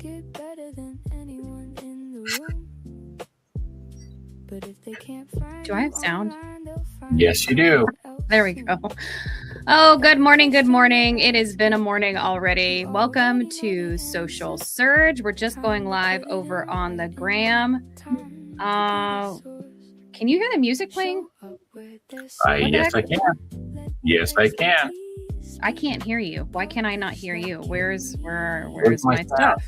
it better than anyone in the room. But if they can't find Do I have sound? Yes, you do. There we go. Oh, good morning. Good morning. It has been a morning already. Welcome to Social Surge. We're just going live over on the gram. Can you hear the music playing? Yes, I can. Yes, I can. I can't hear you. Why can I not hear you? Where's my stuff?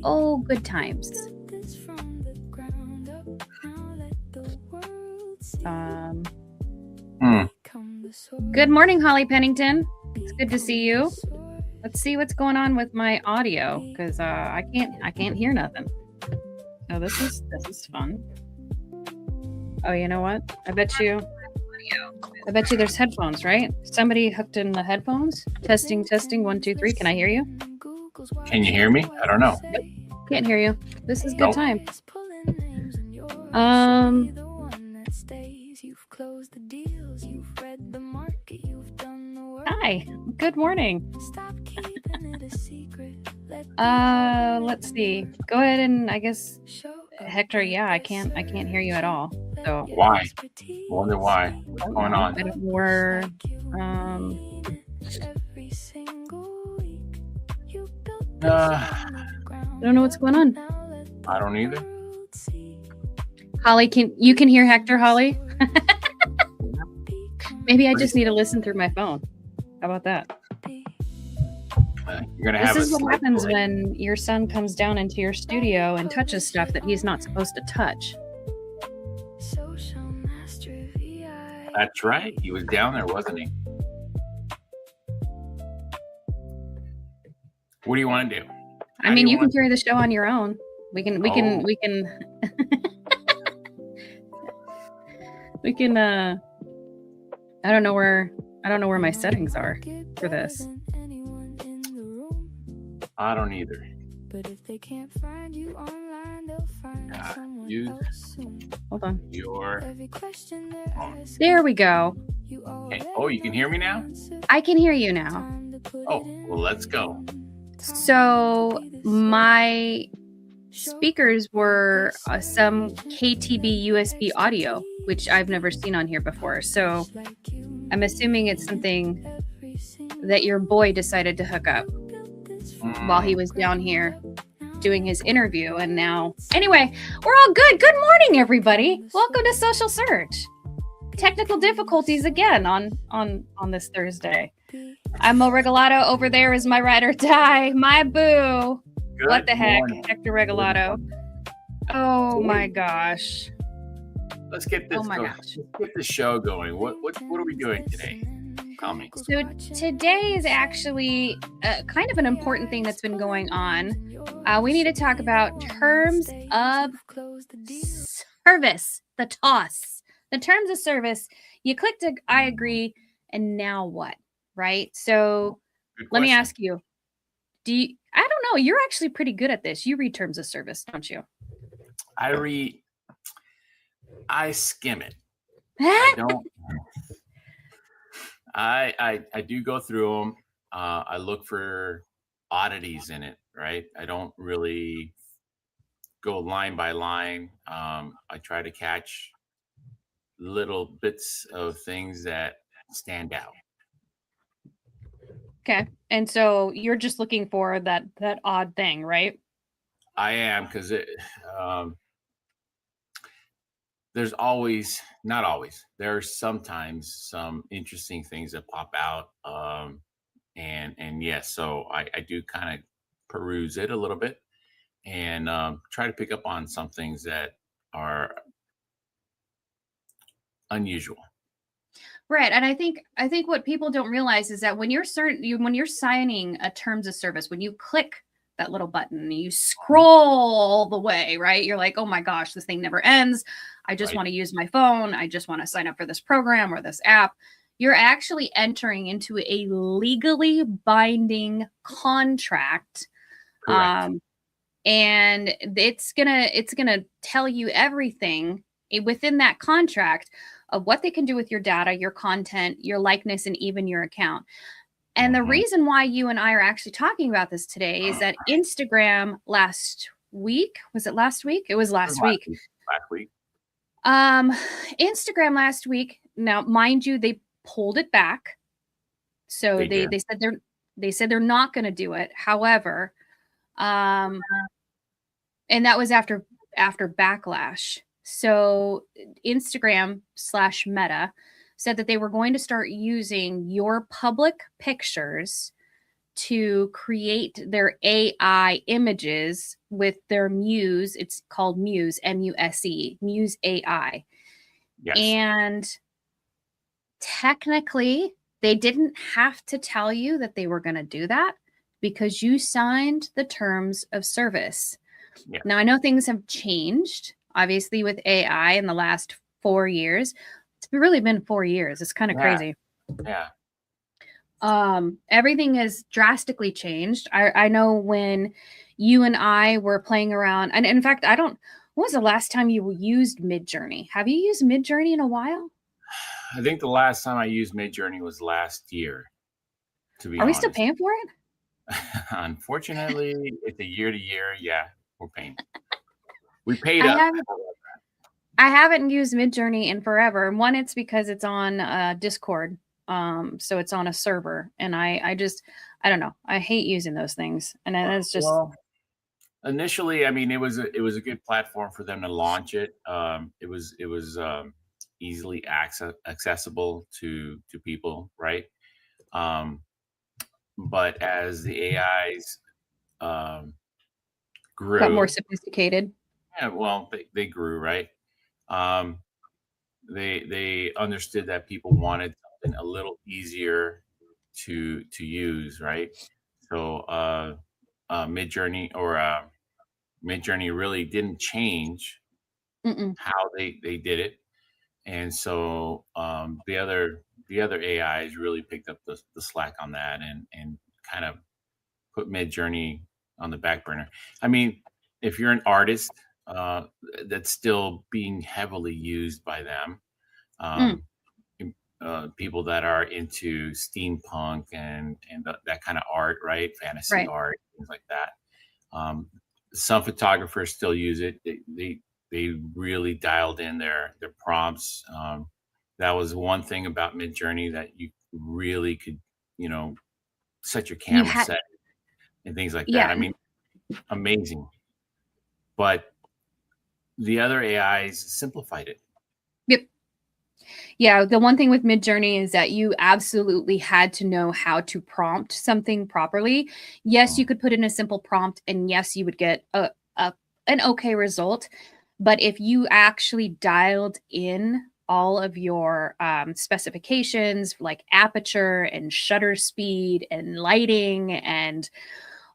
Oh, good times. Good morning, Holly Pennington. It's good to see you. Let's see what's going on with my audio because I can't hear nothing. Oh, this is fun. Oh, you know what? I bet you there's headphones, right? Somebody hooked in the headphones. Testing 1 2 3. Can I hear you? Can you hear me? I don't know. Yep. Can't hear you. This is good time. Hi. Good morning. Let's see. Go ahead and I guess Hector, yeah, I can't hear you at all. So why? I wonder why. What's going on? I don't know where I don't know what's going on. I don't either. Holly, you can hear Hector, Holly? Maybe I just need to listen through my phone. How about that? You're gonna have this is what happens when your son comes down into your studio and touches stuff that he's not supposed to touch. That's right. He was down there, wasn't he? What do you want to do? I mean, you can carry the show on your own. We can we can I don't know where my settings are for this. I don't either. But if they can't find you online, they'll find someone else soon. Hold on. There we go. Okay. Oh, you can hear me now? I can hear you now. Oh, well, let's go. So my speakers were some KTB USB audio, which I've never seen on here before. So I'm assuming it's something that your boy decided to hook up while he was down here doing his interview. And now, anyway, we're all good. Good morning, everybody. Welcome to Social Surge. Technical difficulties again on this Thursday. I'm Mo Regalado. Over there is my ride or die, my boo. Good what the heck, morning. Hector Regalado. Oh my gosh. Let's get this going. Let's get the show going. What are we doing today? Tell me. So today is actually kind of an important thing that's been going on. We need to talk about terms of service, the TOS. The terms of service. You clicked I agree, and now what? Right? So let me ask you. I don't know. You're actually pretty good at this. You read terms of service, don't you? I skim it. I don't. I do go through them. I look for oddities in it, right? I don't really go line by line. I try to catch little bits of things that stand out. Okay. And so you're just looking for that odd thing, right? I am, because there's always, not always, there's sometimes some interesting things that pop out. And yes, so I do kind of peruse it a little bit and try to pick up on some things that are unusual. Right. And I think what people don't realize is that when you're signing a terms of service, when you click that little button and you scroll the way, right? You're like, oh my gosh, this thing never ends. I just want to use my phone. I just want to sign up for this program or this app. You're actually entering into a legally binding contract. Correct. And it's gonna tell you everything within that contract of what they can do with your data, your content, your likeness, and even your account. And the reason why you and I are actually talking about this today is that Instagram last week, was it last week? It was last week. Last week. Instagram last week. Now, mind you, they pulled it back. So they said they're not going to do it. However, and that was after backlash. So Instagram/Meta said that they were going to start using your public pictures to create their AI images with their Muse. It's called Muse, M-U-S-E, Muse AI. Yes. And technically, they didn't have to tell you that they were going to do that because you signed the terms of service. Yeah. Now, I know things have changed, obviously, with AI in the last 4 years. It's really been 4 years. It's kind of crazy. Yeah. Everything has drastically changed. I know when you and I were playing around, and in fact, when was the last time you used Midjourney? Have you used Midjourney in a while? I think the last time I used Midjourney was last year, to be honest. Are we still paying for it? Unfortunately, it's a year to year. Yeah, we're paying. We paid up. I haven't used Midjourney in forever. And one, it's because it's on Discord. So it's on a server. And I don't know. I hate using those things. And it's just... Well, initially, I mean, it was a good platform for them to launch it. It was easily accessible to people, right? But as the AIs grew, got more sophisticated. Yeah, well, they grew, right? They understood that people wanted something a little easier to use, right? So Midjourney really didn't change how they did it, and so the other AIs really picked up the slack on that and kind of put Midjourney on the back burner. I mean, if you're an artist, that's still being heavily used by them. People that are into steampunk and that kind of art, right? Fantasy art, things like that. Some photographers still use it. They really dialed in their prompts. That was one thing about Midjourney, that you really could, set your camera set and things like that. I mean, amazing. But the other AIs simplified it. Yep. Yeah, the one thing with Midjourney is that you absolutely had to know how to prompt something properly. Yes, you could put in a simple prompt, and yes, you would get an okay result. But if you actually dialed in all of your specifications, like aperture and shutter speed and lighting and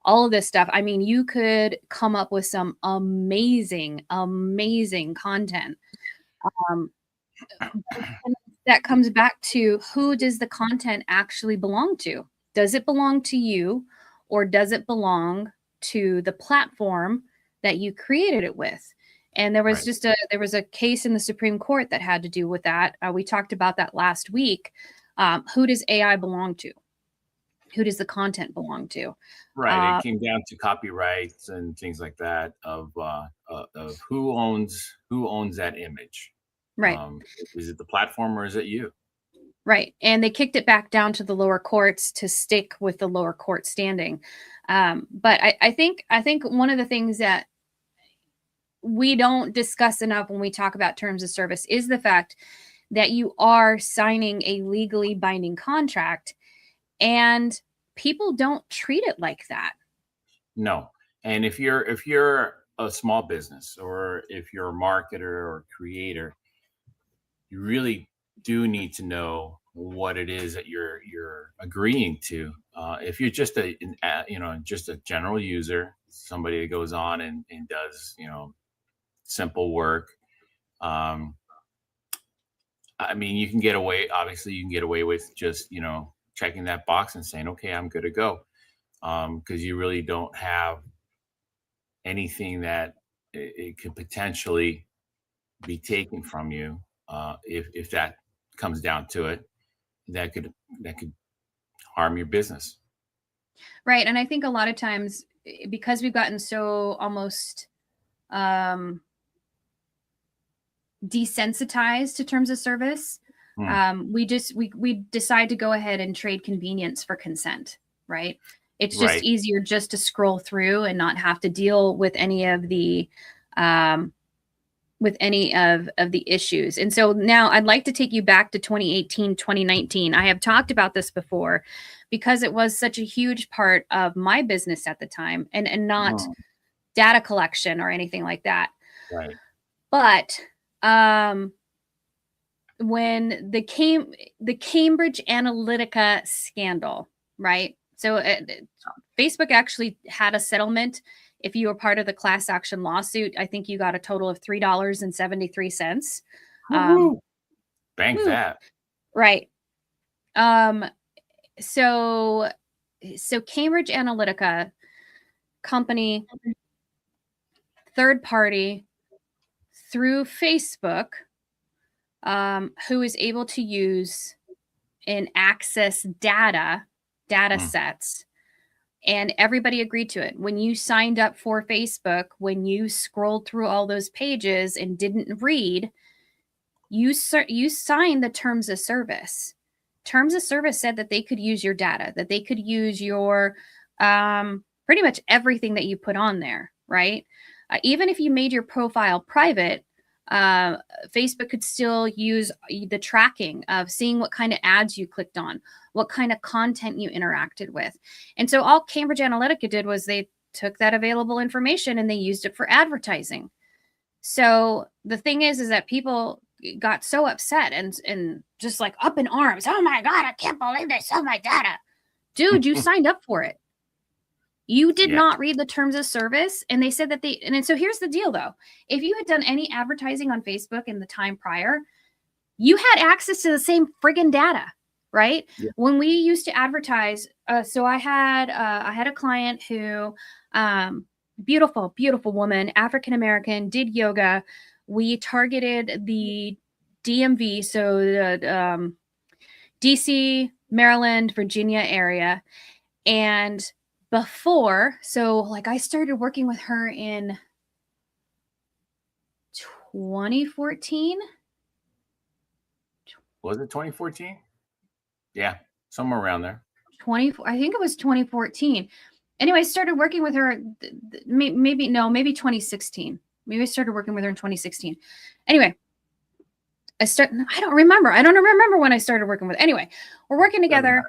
all of this stuff, I mean, you could come up with some amazing, amazing content. That comes back to, who does the content actually belong to? Does it belong to you, or does it belong to the platform that you created it with? And there was there was a case in the Supreme Court that had to do with that. We talked about that last week. Who does AI belong to? Who does the content belong to? Right. It came down to copyrights and things like that of who owns that image. Right. Is it the platform or is it you? Right. And they kicked it back down to the lower courts to stick with the lower court standing. But I think one of the things that we don't discuss enough when we talk about terms of service is the fact that you are signing a legally binding contract, and people don't treat it like that. No. And if you're a small business, or if you're a marketer or creator, you really do need to know what it is that you're agreeing to. If you're just just a general user, somebody that goes on and does simple work, I mean, you can get away with just checking that box and saying, okay, I'm good to go, because you really don't have anything that it could potentially be taken from you, if that comes down to it. That could harm your business. Right. And I think a lot of times, because we've gotten so almost desensitized to terms of service, we decide to go ahead and trade convenience for consent, right? It's just easier just to scroll through and not have to deal with any of the issues. And so now I'd like to take you back to 2018, 2019. I have talked about this before because it was such a huge part of my business at the time, and not data collection or anything like that. Right. But when the Cambridge Analytica scandal, right? So Facebook actually had a settlement. If you were part of the class action lawsuit, I think you got a total of $3.73. Bank that. Right. So Cambridge Analytica company, third party, through Facebook, who is able to use and access data sets. And everybody agreed to it. When you signed up for Facebook, when you scrolled through all those pages and didn't read, you signed the terms of service. Terms of service said that they could use your data, that they could use your pretty much everything that you put on there, right? Even if you made your profile private, Facebook could still use the tracking of seeing what kind of ads you clicked on, what kind of content you interacted with. And so all Cambridge Analytica did was they took that available information and they used it for advertising. So the thing is that people got so upset and just like up in arms. Oh my God, I can't believe they sell my data. Dude, you signed up for it. You did not read the terms of service. And they said that and so here's the deal though. If you had done any advertising on Facebook in the time prior, you had access to the same friggin' data, right? Yeah. When we used to advertise, so I had a client who, beautiful, beautiful woman, African-American, did yoga. We targeted the DMV, so the DC, Maryland, Virginia area. And before, so like I started working with her in 2014. Was it 2014? Yeah, somewhere around there. I think it was 2014. Anyway, I started working with her, maybe 2016. Maybe I started working with her in 2016. Anyway, I don't remember when I started working with her. Anyway, we're working together,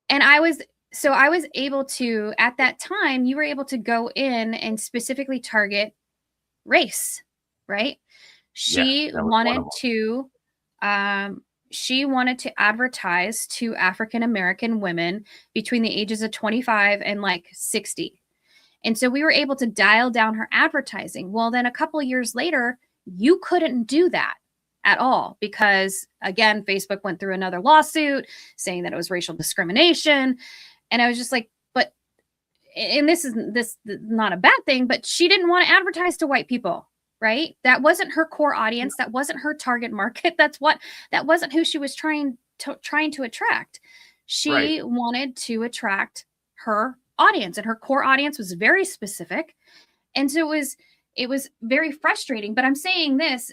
and I was able to, at that time, you were able to go in and specifically target race, right? She wanted to advertise to African-American women between the ages of 25 and like 60. And so we were able to dial down her advertising. Well, then a couple of years later, you couldn't do that at all because, again, Facebook went through another lawsuit saying that it was racial discrimination. And I was just like, but, and this is not a bad thing, but she didn't want to advertise to white people, right? That wasn't her core audience. That wasn't her target market. That wasn't who she was trying to attract. She wanted to attract her audience, and her core audience was very specific. And so it was very frustrating, but I'm saying this,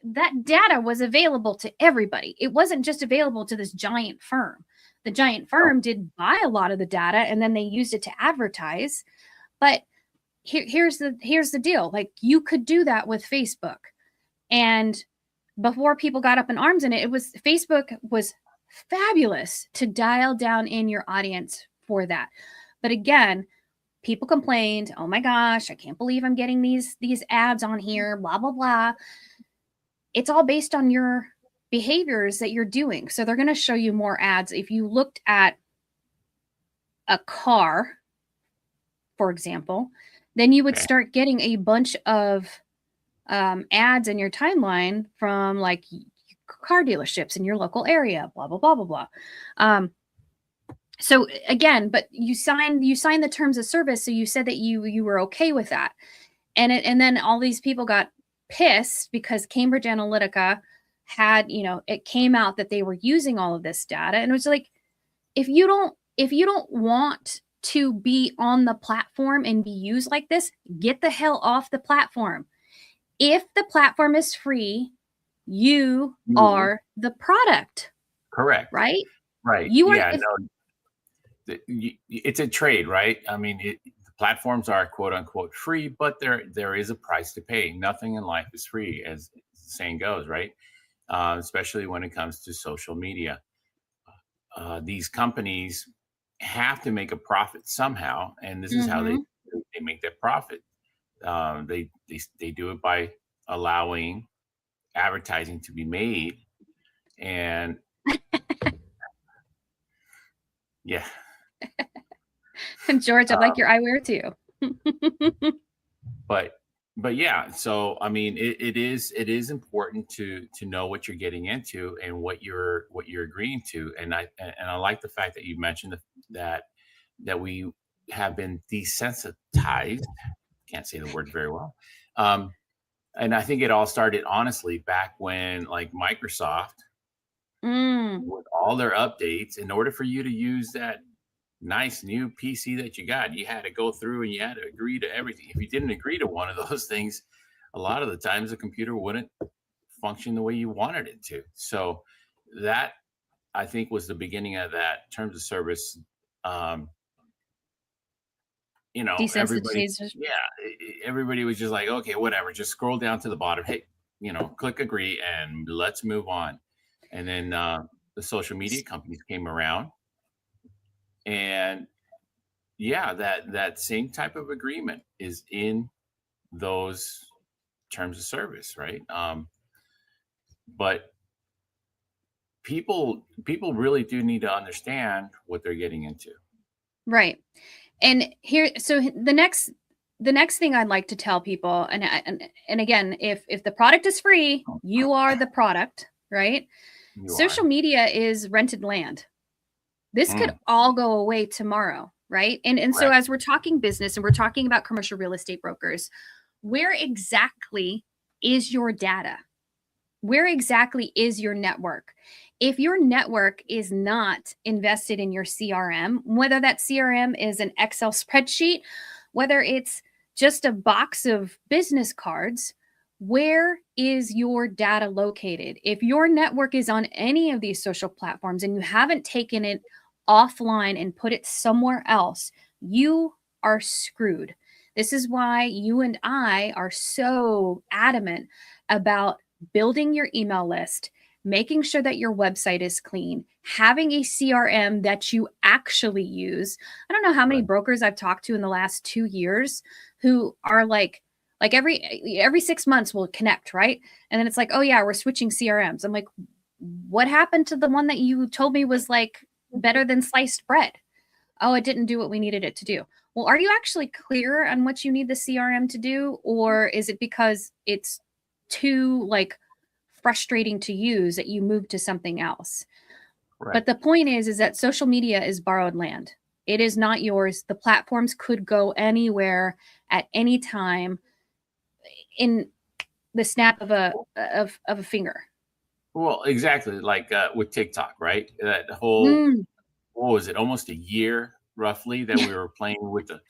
that data was available to everybody. It wasn't just available to this giant firm. The giant firm did buy a lot of the data and then they used it to advertise. But here's the deal. Like, you could do that with Facebook. And before people got up in arms in it, Facebook was fabulous to dial down in your audience for that. But again, people complained, oh my gosh, I can't believe I'm getting these ads on here, blah, blah, blah. It's all based on your behaviors that you're doing. So they're going to show you more ads. If you looked at a car, for example, then you would start getting a bunch of ads in your timeline from like car dealerships in your local area, blah, blah, blah, blah, blah. So again, but you signed the terms of service. So you said that you were okay with that. And then all these people got pissed because Cambridge Analytica had, it came out that they were using all of this data. And it was like, if you if you don't want to be on the platform and be used like this, get the hell off the platform. If the platform is free, you are the product. Correct. Right? Right. You are. Yeah. No, it's a trade, right? I mean, the platforms are quote unquote free, but there is a price to pay. Nothing in life is free, as the saying goes, right? Especially when it comes to social media. These companies have to make a profit somehow, and this is how they make their profit. They do it by allowing advertising to be made, and yeah. George, I like your eyewear too. But yeah, so I mean, it is important to know what you're getting into and what you're agreeing to, and I like the fact that you mentioned that we have been desensitized. Can't say the word very well. And I think it all started honestly back when like Microsoft with all their updates, in order for you to use that nice new PC that you got, you had to go through and you had to agree to everything. If you didn't agree to one of those things, a lot of the times the computer wouldn't function the way you wanted it to. So that, I think, was the beginning of that terms of service. Everybody, everybody was just like, okay, whatever, just scroll down to the bottom. Hey, click agree and let's move on. And then the social media companies came around, and yeah, that same type of agreement is in those terms of service, right? But people really do need to understand what they're getting into. Right. And here, so the next thing I'd like to tell people, and again, if the product is free, you are the product, right? Social media is rented land. This could all go away tomorrow, right? And so as we're talking business and we're talking about commercial real estate brokers, where exactly is your data? Where exactly is your network? If your network is not invested in your CRM, whether that CRM is an Excel spreadsheet, whether it's just a box of business cards, where is your data located? If your network is on any of these social platforms and you haven't taken it offline and put it somewhere else, you are screwed. This is why you and I are so adamant about building your email list, making sure that your website is clean, having a CRM that you actually use. I don't know how many brokers I've talked to in the last 2 years who are like every 6 months we'll connect, right? And then it's like, oh yeah, we're switching CRMs. I'm like, what happened to the one that you told me was like better than sliced bread? Oh, it didn't do what we needed it to do. Well, are you actually clear on what you need the CRM to do? Or is it because it's too like frustrating to use that you move to something else? But the point is that social media is borrowed land. It is not yours. The platforms could go anywhere at any time in the snap of a finger. Well, exactly, like with TikTok, right? That whole what was it, almost a year roughly that we were playing with the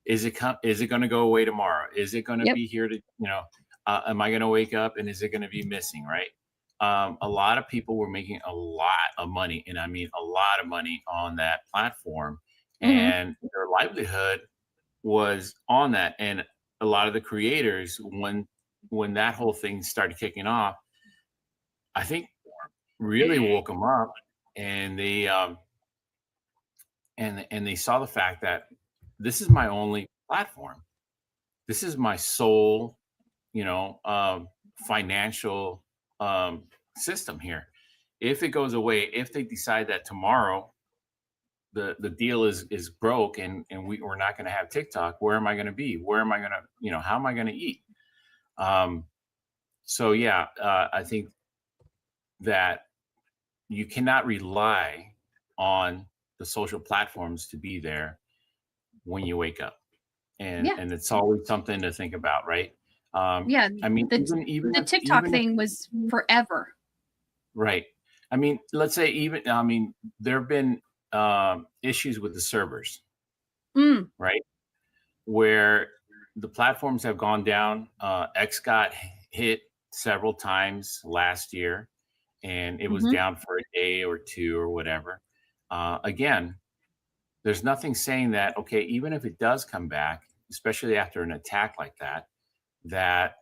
is it going to go away tomorrow? Is it going to be here to, am I going to wake up and is it going to be missing, right? A lot of people were making a lot of money, and I mean a lot of money on that platform, and their livelihood was on that. And a lot of the creators, when that whole thing started kicking off, I think really woke them up, and they and they saw the fact that this is my only platform. This is my sole, financial system here. If it goes away, if they decide that tomorrow the deal is broke and we're not going to have TikTok, where am I going to be? Where am I going to, how am I going to eat? So yeah, I think that you cannot rely on the social platforms to be there when you wake up, and it's always something to think about, right? I mean, the TikTok thing was forever, right? I mean, let's say there have been issues with the servers, Mm, right? Where the platforms have gone down. X got hit several times last year, and it was mhm. down for a day or two or whatever. Again, there's nothing saying that, okay, even if it does come back, especially after an attack like that, that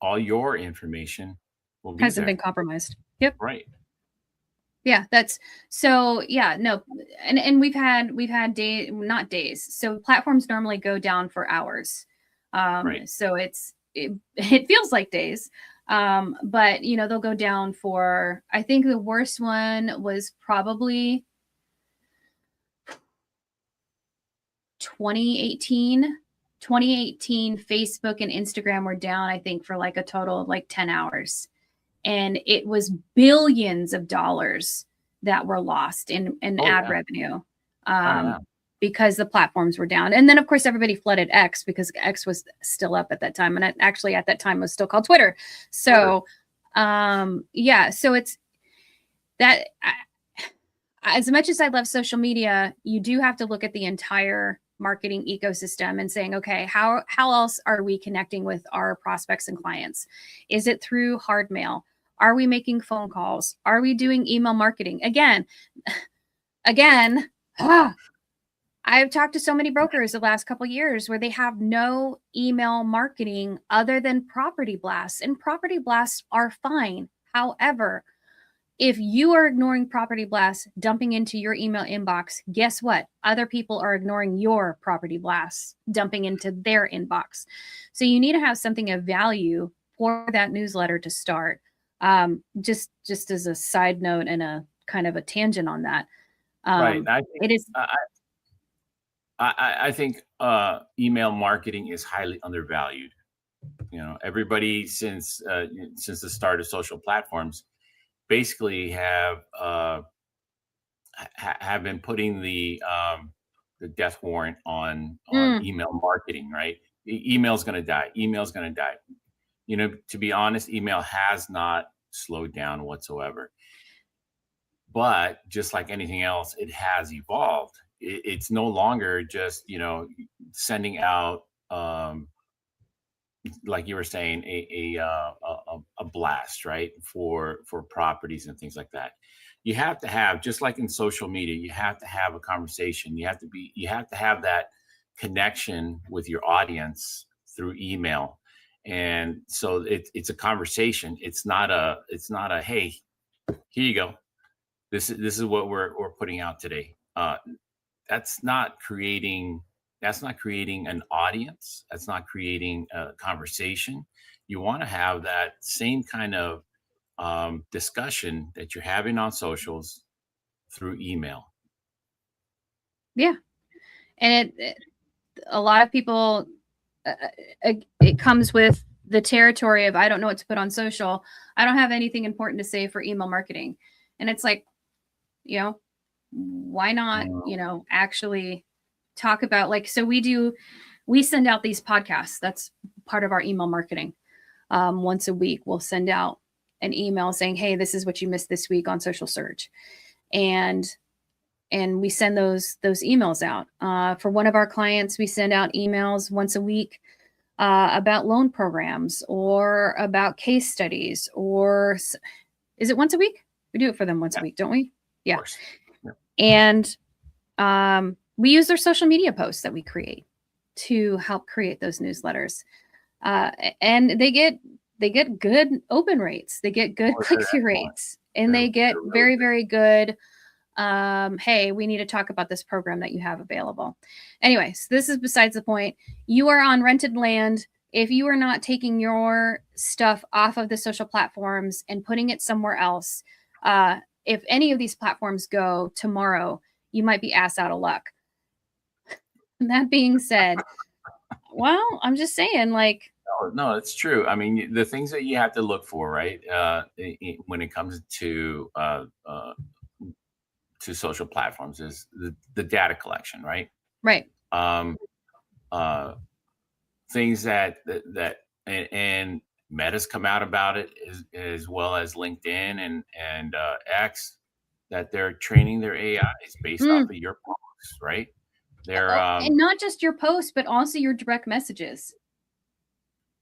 all your information will be Hasn't there. been compromised. Yep. Right. Yeah, that's so yeah, no. And we've had not days. So platforms normally go down for hours. Right. So it feels like days. But they'll go down for, I think the worst one was probably 2018. 2018 Facebook and Instagram were down, I think, for like a total of like 10 hours. And it was billions of dollars that were lost in Oh ad yeah. revenue, Oh yeah. because the platforms were down. And then, of course, everybody flooded X because X was still up at that time. And it actually at that time was still called Twitter. So, yeah, so it's that as much as I love social media, you do have to look at the entire marketing ecosystem and saying, okay, how else are we connecting with our prospects and clients? Is it through hard mail? Are we making phone calls? Are we doing email marketing? Again, I've talked to so many brokers the last couple of years where they have no email marketing other than property blasts, and property blasts are fine. However, if you are ignoring property blasts dumping into your email inbox, guess what? Other people are ignoring your property blasts dumping into their inbox. So you need to have something of value for that newsletter to start. Just as a side note and a kind of a tangent on that. Right. I think It is. I think email marketing is highly undervalued. Everybody since the start of social platforms basically have been putting the death warrant on email marketing, right? Email's going to die. Email's going to die. To be honest, email has not slowed down whatsoever. But just like anything else, it has evolved. It's no longer just sending out like you were saying a blast, right, for properties and things like that. You have to have, just like in social media, you have to have a conversation. You have to have that connection with your audience through email. And so it's a conversation. It's not a hey, here you go, this is what we're putting out today. That's not creating an audience. That's not creating a conversation. You want to have that same kind of discussion that you're having on socials through email. Yeah. And a lot of people, it comes with the territory of, I don't know what to put on social. I don't have anything important to say for email marketing. And it's like, why not, actually talk about, like, so we send out these podcasts. That's part of our email marketing. Once a week, we'll send out an email saying, hey, this is what you missed this week on social search. And we send those emails out. For one of our clients, we send out emails once a week about loan programs or about case studies. Or is it once a week? We do it for them once a week, don't we? Yeah. Yeah. And we use their social media posts that we create to help create those newsletters. And they get good open rates. They get good click-through rates. And they get very, very good, hey, we need to talk about this program that you have available. Anyways, this is besides the point. You are on rented land. If you are not taking your stuff off of the social platforms and putting it somewhere else, if any of these platforms go tomorrow, you might be ass out of luck. And that being said, well, I'm just saying, like, No, it's true. I mean, the things that you have to look for, right, when it comes to social platforms is the data collection, right? right. Things that and Meta's come out about it, as well as LinkedIn and X. that they're training their AIs based off of your posts, right? They're And not just your posts, but also your direct messages.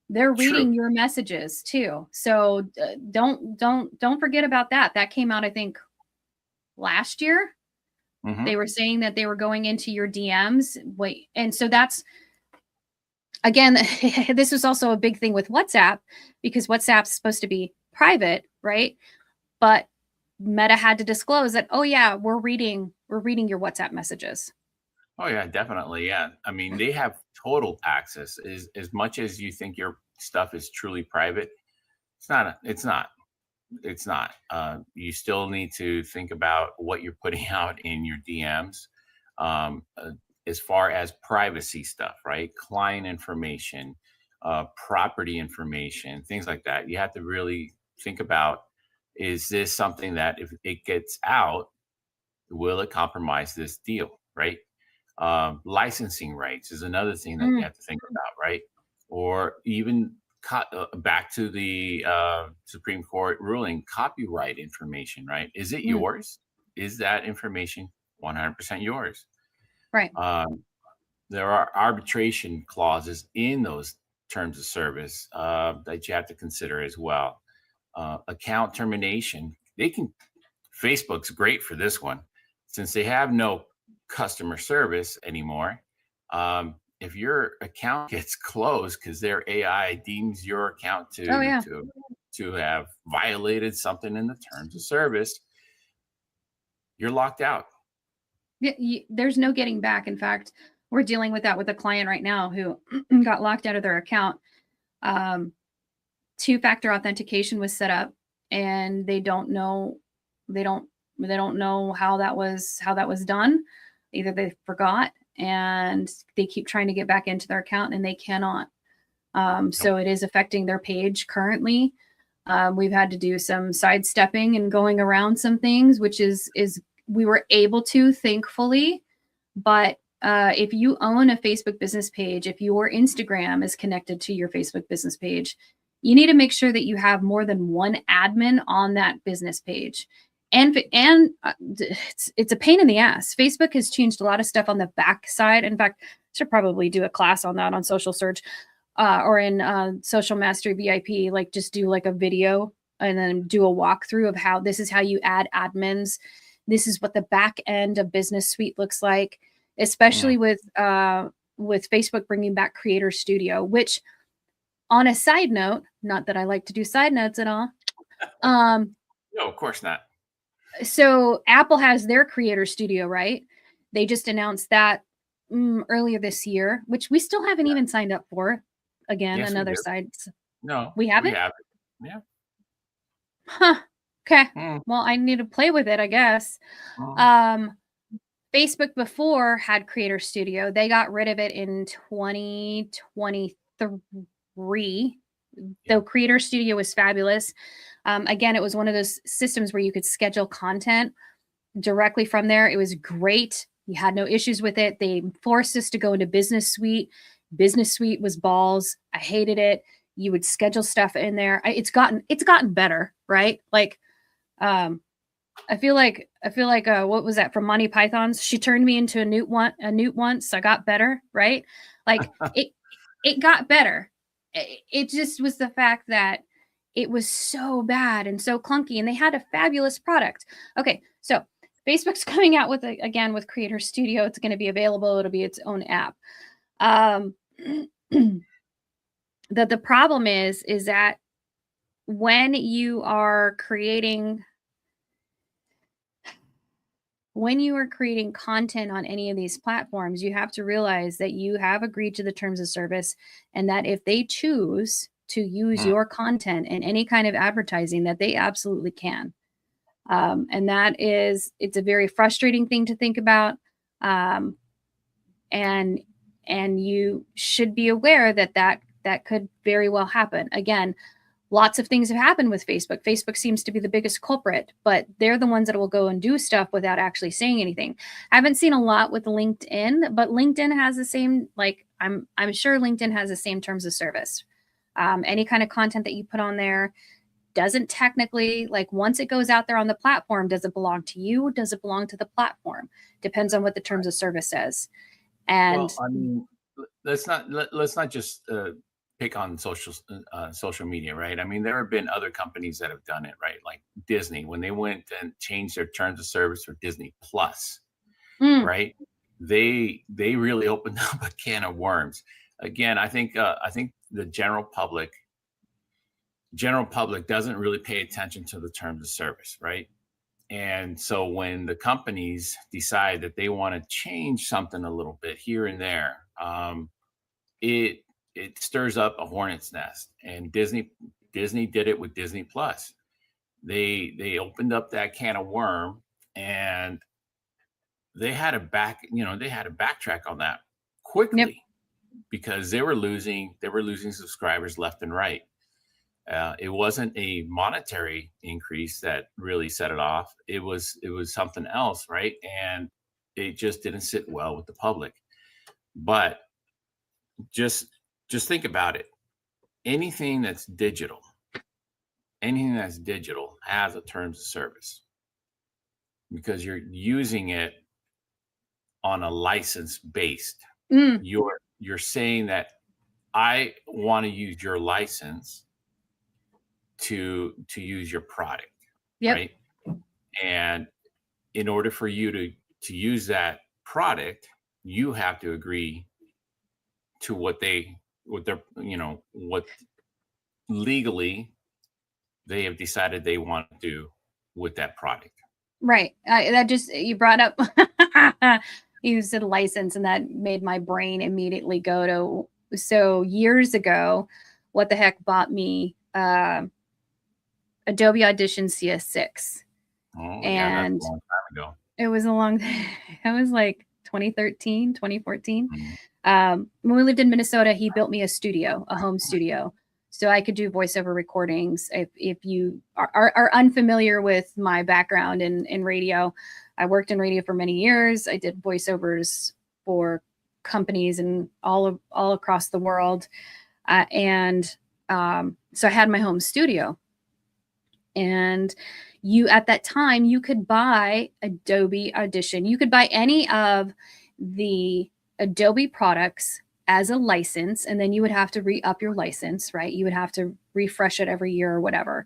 They're reading true. your messages too. So don't forget about that. That came out, I think, last year. Hmm. They were saying that they were going into your DMs. Wait, and so that's again, this was also a big thing with WhatsApp because WhatsApp's supposed to be private, right? But Meta had to disclose that, oh yeah, we're reading your WhatsApp messages. Oh yeah, definitely. Yeah. I mean, they have total access. As much as you think your stuff is truly private, it's not. It's not. It's not. You still need to think about what you're putting out in your DMs, um, uh, as far as privacy stuff, right? Client information, property information, things like that. You have to really think about: is this something that if it gets out, will it compromise this deal, right? Licensing rights is another thing that you Mm, have to think about, right? Or even back to the Supreme Court ruling, copyright information, right? Is it mm, yours? Is that information 100% yours? right. Um, there are arbitration clauses in those terms of service that you have to consider as well. Account termination, they can Facebook's great for this one. Since they have no customer service anymore, if your account gets closed because their AI deems your account Oh to yeah. have violated something in the terms of service, you're locked out. Yeah, there's no getting back. In fact, we're dealing with that with a client right now who got locked out of their account. Um, Two-factor authentication was set up, and they don't they don't know how that was done. Either they forgot, and they keep trying to get back into their account, and they cannot. Nope. So it is affecting their page currently. We've had to do some sidestepping and going around some things, which is we were able to, thankfully. But if you own a Facebook business page, if your Instagram is connected to your Facebook business page, you need to make sure that you have more than one admin on that business page. And it's a pain in the ass. Facebook has changed a lot of stuff on the back side. In fact, I should probably do a class on that on Social Search or in Social Mastery VIP. Like just do like a video and then do a walkthrough of how this is how you add admins. This is what the back end of Business Suite looks like, Mm. especially with Facebook bringing back Creator Studio. Which, on a side note, not that I like to do side notes at all. Um, No, of course not. so Apple has their Creator Studio, right? They just announced that earlier this year, which we still haven't Yeah. even signed up for. Again, Yes, we another do. side. No, We we haven't? have it. Yeah. Huh. Okay. Mm, Well, I need to play with it, I guess. mm, Um, Facebook before had Creator Studio. They got rid of it in 2023. yeah. Though Creator Studio was fabulous. Again, it was one of those systems where you could schedule content directly from there. It was great. You had no issues with it. They forced us to go into Business Suite. Business Suite was balls. I hated it. You would schedule stuff in there. It's gotten better, right? Like um I feel like what was that from Monty Python's? She turned me into a newt once. I got better, right? Like it got better. It just was the fact that it was so bad and so clunky, and they had a fabulous product. Okay, so Facebook's coming out with again with Creator Studio. It's going to be available. It'll be its own app. Um, the problem is that when you are creating content on any of these platforms, you have to realize that you have agreed to the terms of service, and that if they choose to use Mm. your content in any kind of advertising, that they absolutely can. And it's a very frustrating thing to think about. Um, and you should be aware that that could very well happen. Again, lots of things have happened with Facebook. Facebook seems to be the biggest culprit, but they're the ones that will go and do stuff without actually saying anything. I haven't seen a lot with LinkedIn, but LinkedIn has the same, like I'm sure LinkedIn has the same terms of service. Any kind of content that you put on there, doesn't technically, like, once it goes out there on the platform, does it belong to you? Does it belong to the platform? Depends on what the terms of service says. And Well, I mean, let's not just pick on social media, right? I mean, there have been other companies that have done it, right? Like Disney, when they went and changed their terms of service for Disney Plus, right? They really opened up a can of worms. Again, I think the general public doesn't really pay attention to the terms of service, right? And so when the companies decide that they want to change something a little bit here and there, it stirs up a hornet's nest. And Disney did it with Disney Plus. They opened up that can of worm, and they had to backtrack on that quickly because they were losing subscribers left and right. It wasn't a monetary increase that really set it off. It was something else, right? And it just didn't sit well with the public. But just think about it. Anything that's digital has a terms of service because you're using it on a license based. You're saying that I want to use your license to use your product, right? And in order for you to use that product, you have to agree to what legally they have decided they want to do with that product. Right. You brought up, you said license, and that made my brain immediately go to, so years ago, What the Heck bought me Adobe Audition CS6. Oh, yeah, that's a long time ago. It was it was like 2013, 2014. When we lived in Minnesota, he built me a home studio, so I could do voiceover recordings. If you are unfamiliar with my background in radio, I worked in radio for many years. I did voiceovers for companies and all across the world. So I had my home studio. And at that time, you could buy Adobe Audition. You could buy any of the Adobe products as a license, and then you would have to re-up your license, right? You would have to refresh it every year or whatever.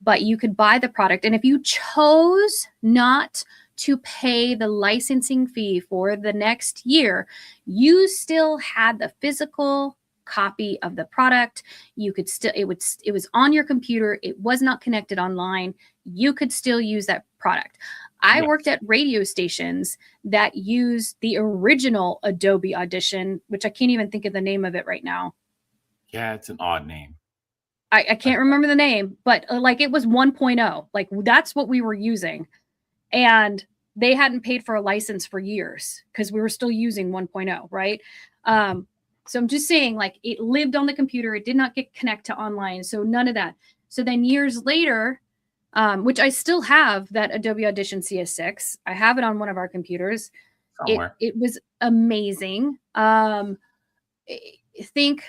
But you could buy the product. And if you chose not to pay the licensing fee for the next year, you still had the physical copy of the product. You could still, it was on your computer. It was not connected online. You could still use that product. I worked at radio stations that used the original Adobe Audition, which I can't even think of the name of it right now. Yeah, it's an odd name. I can't remember the name, but like it was 1.0. Like that's what we were using. And they hadn't paid for a license for years because we were still using 1.0, right? So I'm just saying, like, it lived on the computer. It did not get connected to online. So none of that. So then years later, which I still have that Adobe Audition CS6. I have it on one of our computers. Somewhere. It was amazing. Think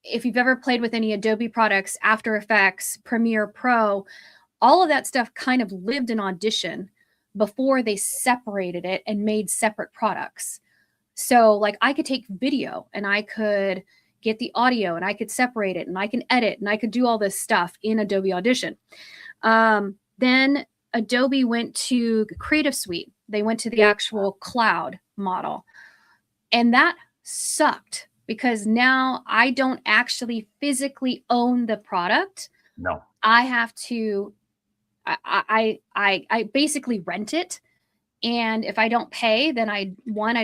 if you've ever played with any Adobe products, After Effects, Premiere Pro, all of that stuff kind of lived in Audition before they separated it and made separate products. So like I could take video and I could get the audio and I could separate it and I can edit and I could do all this stuff in Adobe Audition. Then Adobe went to Creative Suite. They went to the actual cloud model. And that sucked because now I don't actually physically own the product. No. I have to, I basically rent it. And if I don't pay, then I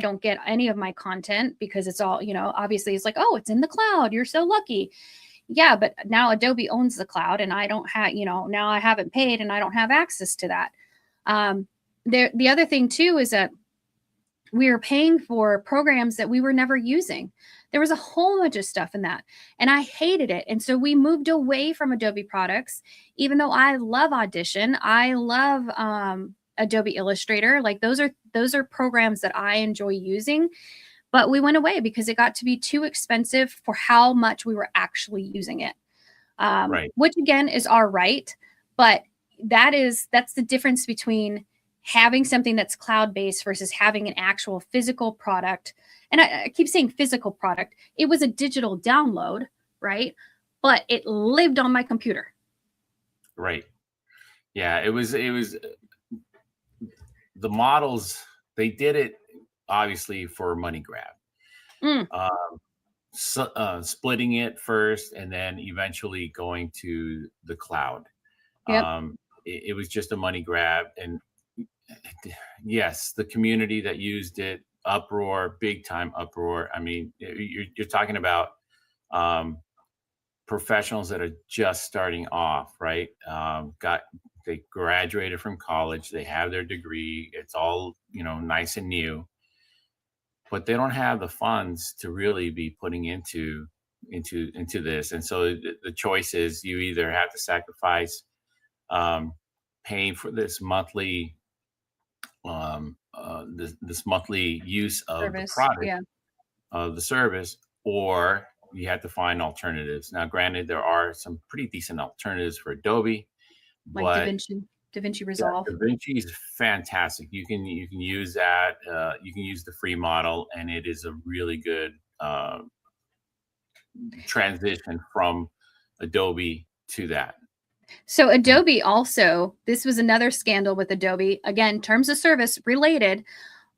don't get any of my content because it's all, obviously it's like, oh, it's in the cloud. You're so lucky. Yeah, but now Adobe owns the cloud and I don't have, now I haven't paid and I don't have access to that. The other thing too is that we were paying for programs that we were never using. There was a whole bunch of stuff in that and I hated it. And so we moved away from Adobe products, even though I love Audition. I love, Adobe Illustrator. Like those are programs that I enjoy using, but we went away because it got to be too expensive for how much we were actually using it. Right. which again is our right. But that's the difference between having something that's cloud-based versus having an actual physical product. And I keep saying physical product. It was a digital download, right? But it lived on my computer. Right. Yeah, it was the models, they did it obviously for a money grab. Mm, Splitting it first and then eventually going to the cloud. yep. It was just a money grab. And yes, the community that used it, uproar, big time uproar. I mean, you're talking about professionals that are just starting off, right? They graduated from college, they have their degree, it's all, nice and new, but they don't have the funds to really be putting into this. And so the choice is, you either have to sacrifice paying for this monthly this monthly use of the Service. product, Yeah. of the service, or you have to find alternatives. Now, granted, there are some pretty decent alternatives for Adobe, Like but DaVinci yeah, Resolve. DaVinci is fantastic. You can use that. You can use the free model, and it is a really good transition from Adobe to that. So Adobe also, this was another scandal with Adobe. Again, terms of service related,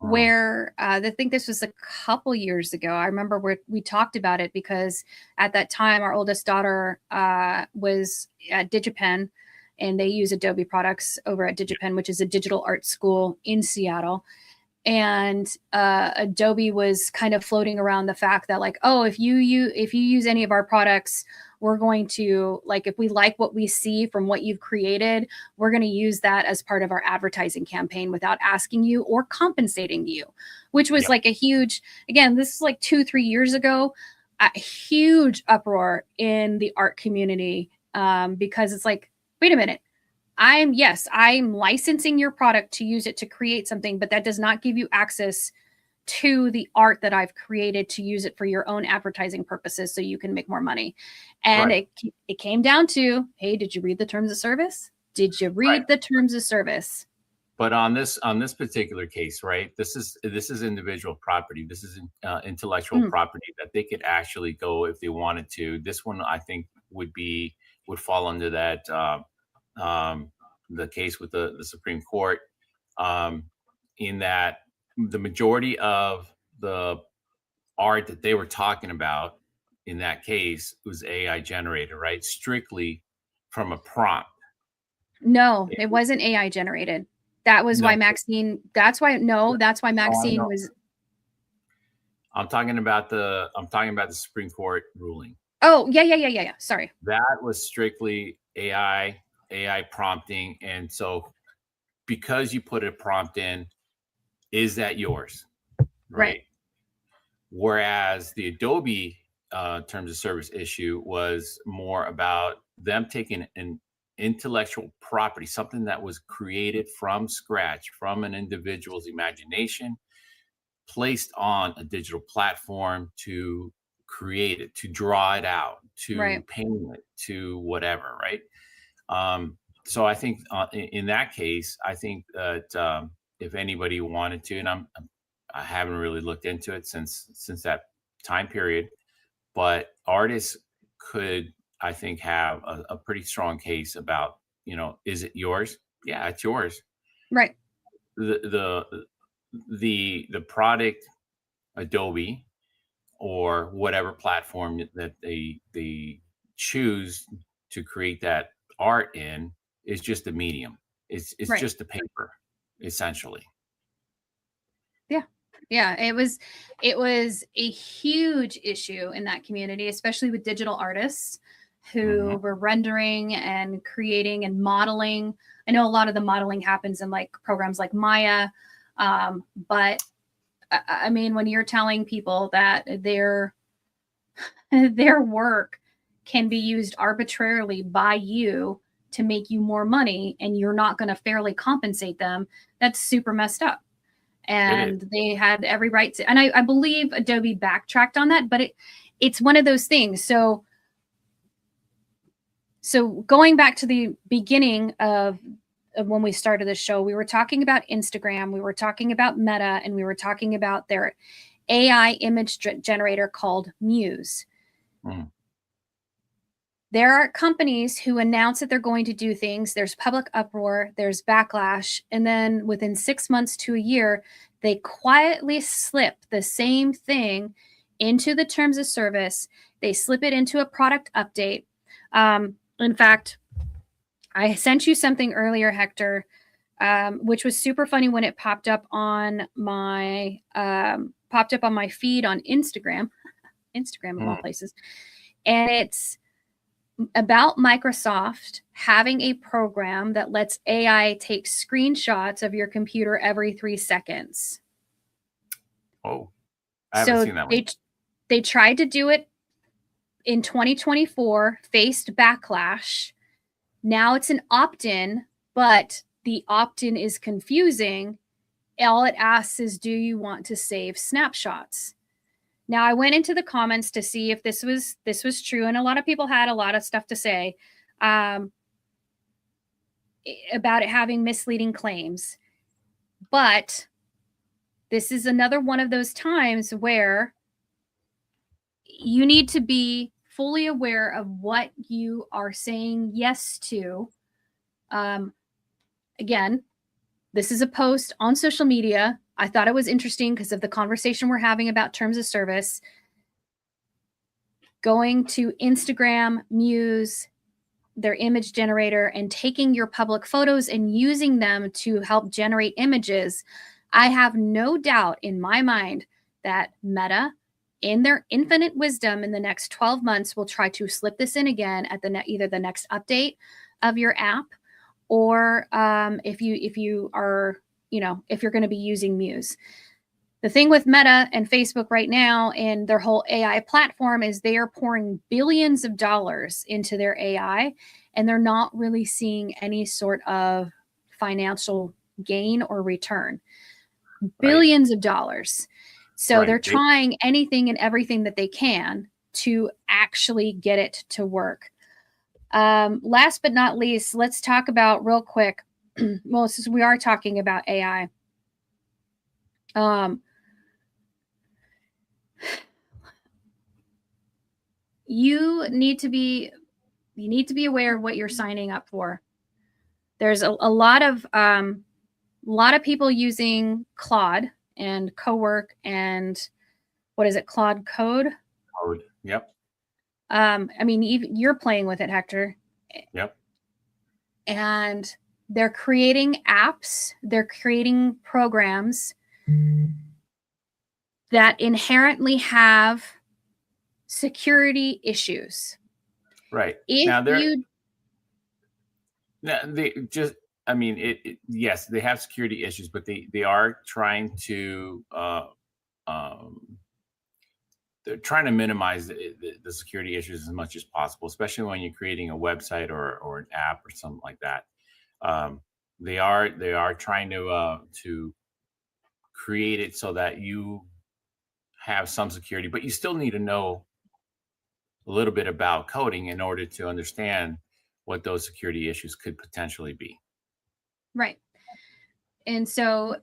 Mm, where I think this was a couple years ago. I remember we talked about it because at that time our oldest daughter was at DigiPen, and they use Adobe products over at DigiPen, which is a digital art school in Seattle. And Adobe was kind of floating around the fact that, like, oh, if you use any of our products, we're going to, like, if we like what we see from what you've created, we're going to use that as part of our advertising campaign without asking you or compensating you, which was yep. like a huge, again, this is like 2-3 years ago, a huge uproar in the art community, because it's like, wait a minute, I'm licensing your product to use it to create something, but that does not give you access to the art that I've created to use it for your own advertising purposes so you can make more money. And Right. it came down to, hey, did you read the terms of service? Did you Right. read the terms of service? But on this particular case, right? This is individual property. This is intellectual Mm, property that they could actually go if they wanted to. This one, I think, would fall under that the case with the Supreme Court, um, in that the majority of the art that they were talking about in that case was AI generated, right? Strictly from a prompt. no, It it was- wasn't AI generated. That was no, why Maxine, that's why no, I Maxine know. was, I'm talking about the Supreme Court ruling. oh, yeah. Sorry. That was strictly AI prompting. And so, because you put a prompt in, is that yours? Right. Right. Whereas the Adobe terms of service issue was more about them taking an intellectual property, something that was created from scratch, from an individual's imagination, placed on a digital platform to create it, to draw it out, to Right. paint it, to whatever, right? So I think in that case, I think that if anybody wanted to, and I haven't really looked into it since that time period, but artists could, I think, have a pretty strong case about, is it yours? Yeah, it's yours. Right. The product, Adobe or whatever platform that they choose to create that art in, is just a medium. It's Right. just a paper, essentially. Yeah. Yeah, it was a huge issue in that community, especially with digital artists Hmm. who were rendering and creating and modeling. I know a lot of the modeling happens in like programs like Maya, but I mean, when you're telling people that their work can be used arbitrarily by you to make you more money, and you're not going to fairly compensate them, that's super messed up. It is. And they had every right to, and I believe Adobe backtracked on that, but it's one of those things. So So going back to the beginning of when we started the show, we were talking about Instagram, we were talking about Meta, and we were talking about their AI image generator called Muse. Mm. There are companies who announce that they're going to do things. There's public uproar, there's backlash, and then within 6 months to a year, they quietly slip the same thing into the terms of service. They slip it into a product update. In fact, I sent you something earlier, Hector, which was super funny when it popped up on my feed on Instagram, of all places, and it's about Microsoft having a program that lets AI take screenshots of your computer every 3 seconds. Oh, I haven't seen that one. They tried to do it in 2024, faced backlash. Now it's an opt-in, but the opt-in is confusing. All it asks is, do you want to save snapshots? Now, I went into the comments to see if this was true, and a lot of people had a lot of stuff to say about it having misleading claims. But this is another one of those times where you need to be fully aware of what you are saying yes to. Again, this is a post on social media. I thought it was interesting because of the conversation we're having about terms of service. Going to Instagram, Muse, their image generator, and taking your public photos and using them to help generate images, I have no doubt in my mind that Meta, in their infinite wisdom, in the next 12 months, will try to slip this in again at either the next update of your app, or if you are, if you're going to be using Muse. The thing with Meta and Facebook right now and their whole AI platform is they are pouring billions of dollars into their AI, and they're not really seeing any sort of financial gain or return. Billions of dollars. So they're trying anything and everything that they can to actually get it to work. Last but not least, let's talk about real quick. Well, since we are talking about AI, you need to be aware of what you're signing up for. There's a lot of people using Claude and Cowork and what is it, Claude Code? Code. Yep. I mean, you're playing with it, Hector. Yep. And they're creating apps, they're creating programs that inherently have security issues. Right. Yes, they have security issues, but they are trying to they're trying to minimize the security issues as much as possible, especially when you're creating a website or an app or something like that. They are trying to create it so that you have some security, but you still need to know a little bit about coding in order to understand what those security issues could potentially be. Right. And so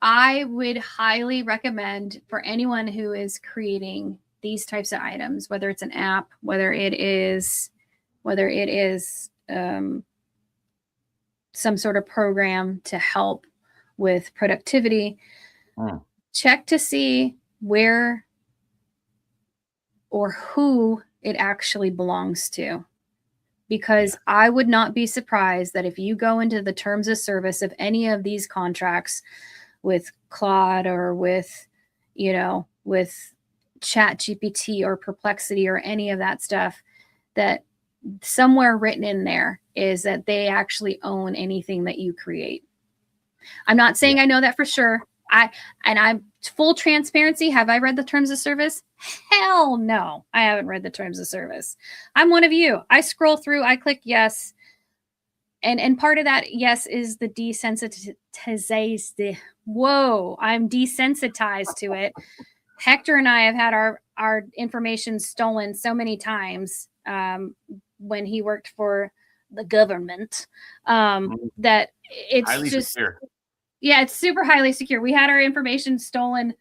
I would highly recommend for anyone who is creating these types of items, whether it's an app, whether it is some sort of program to help with productivity, check to see where or who it actually belongs to. Because I would not be surprised that if you go into the terms of service of any of these contracts with Claude or with ChatGPT or Perplexity or any of that stuff, that somewhere written in there is that they actually own anything that you create. I'm not saying I know that for sure. I'm full transparency. Have I read the terms of service? Hell no, I haven't read the terms of service. I'm one of you. I scroll through, I click yes. And part of that yes is the desensitized. Whoa, I'm desensitized to it Hector and I have had our information stolen so many times when he worked for the government that it's Highly just secure. yeah, it's super highly secure. We had our information stolen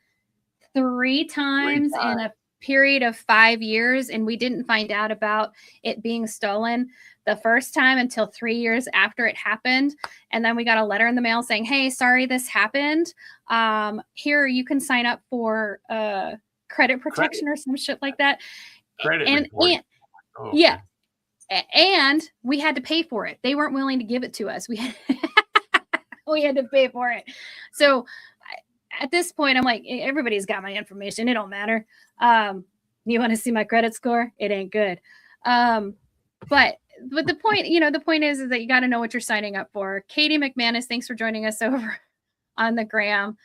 3 times in a period of 5 years, and we didn't find out about it being stolen the first time until 3 years after it happened. And then we got a letter in the mail saying, hey, sorry this happened. Here, you can sign up for credit protection or some shit like that. Credit and reporting. Oh, okay. yeah, and we had to pay for it. They weren't willing to give it to us. We had to pay for it. So at this point, I'm like, everybody's got my information. It don't matter. You want to see my credit score? It ain't good. But the point, the point is that you got to know what you're signing up for. Katie McManus, thanks for joining us over on the gram.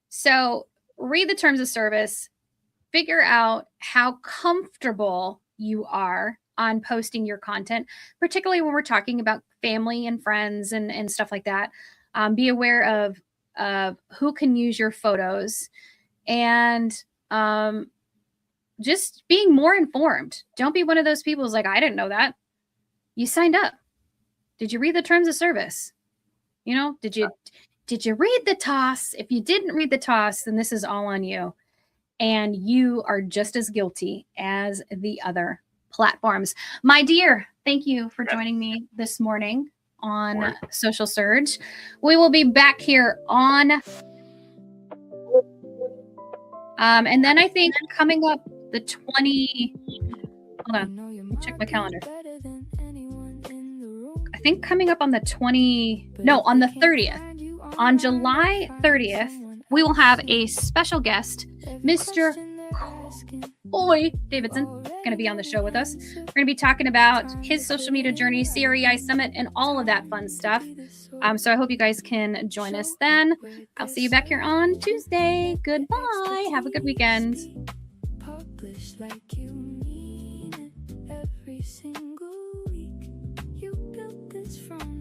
So read the terms of service, figure out how comfortable you are on posting your content, particularly when we're talking about family and friends and stuff like that. Be aware of who can use your photos and just being more informed. Don't be one of those people who's like, I didn't know that. You signed up. Did you read the terms of service? Did you read the TOS? If you didn't read the TOS, then this is all on you. And you are just as guilty as the other platforms. My dear, thank you for joining me this morning on Social Surge. We will be back here on and then I think coming up the 20 hold on, check my calendar. I think coming up on the 30th, on July 30th, we will have a special guest, Mr. Boy Davidson, going to be on the show with us. We're going to be talking about his social media journey, CREI Summit, and all of that fun stuff. So I hope you guys can join us then. I'll see you back here on Tuesday. Goodbye. Have a good weekend.